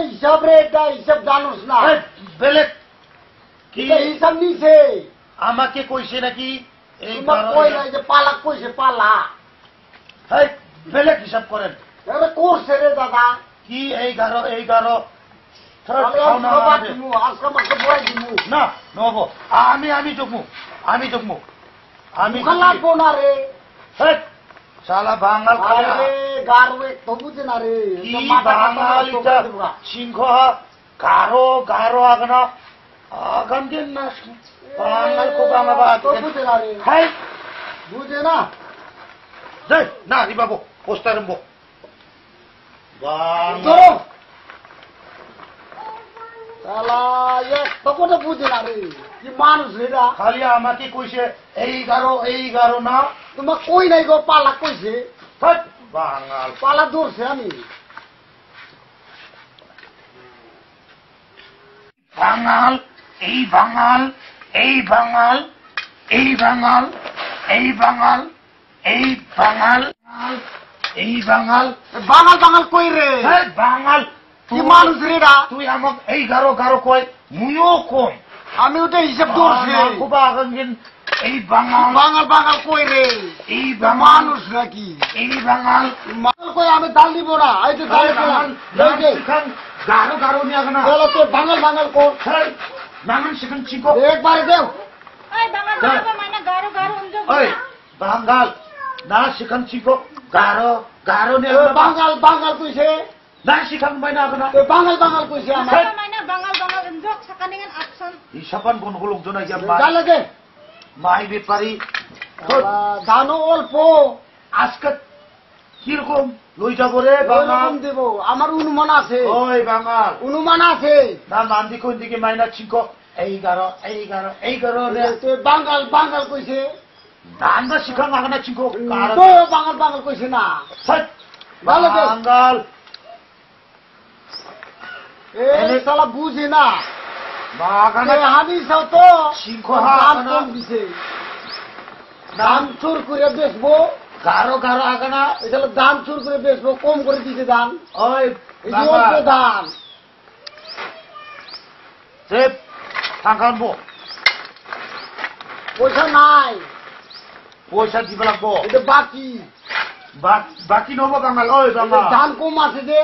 হিসাব রে এটা হিসাব জানোস না বেলেগ কি হিসাব নিছে আমাকে কইছে নাকি এই যে পালাক কইছে পালা বেলেগ হিসাব করেন করছে রে দাদা কি এই গারো না নহব আমি জগমু লাগবো না রে শালা বাঙাল গারো তো বুঝে না রে বাঙাল সিংহ গারো আগনা আগান দিন না বাঙাল খুব বুঝে না রে বুঝে না না রি বাবু পোস্টার বুঝে না রে কি মানুষ রেরা খালি আমাকে কইছে এই গারো না তোমার কই নাই গো পালা কইছে বাঙাল পালা ধরছে আমি বাঙাল এই বাঙাল এই বাঙাল এই বাঙাল এই বাঙাল এই বাঙাল এই বাঙাল বাঙাল বাঙাল কই রে বাঙাল কি মানুষ রেরা তুই আমাক এই গারো কয় মুইও কম আমি ওটা হিসাব ধরছি খুব আগান এই বাঙাল বাঙাল বাঙাল কই রে এই মানুষ নাকি এই বাঙাল কই আমি দাল দিব না এই যে গারো নিয়ে আগে না তো বাঙাল বাঙাল কো বাঙাল সেখান চিকো একবারে দেও বাঙাল না সেখান চিকো গারো নিয়ে বাঙাল বাঙাল কইছে না সেখান মাইনা আগে না বাঙাল বাঙাল কইছে আমার হিসাবান কোন লোকজন লাগে মাই বেপারি দানো অল্প আজকে কিরকম লই যাব রে বাঙাল দেব আমার অনুমান আছে ওই বাঙাল অনুমান আছে না মান্দি কোন দিকে মাইনা চিকো এই গারো বাঙাল বাঙাল কইছে ধান বা শিখান আগে না চিকো বাঙাল বাঙাল কইছে না বাঙাল শালা বুঝে না আমি তো দিছে দাম চোর করে বেচবো গারো আগে না এটা দাম চোর করে বেচবো কম করে দিছে দাম ওই দাম টাকা আনবো পয়সা নাই পয়সা দিবে লাগবো এটা বাকি বাকি নব বাঙাল ওই বাঙাল দাম কম আছে যে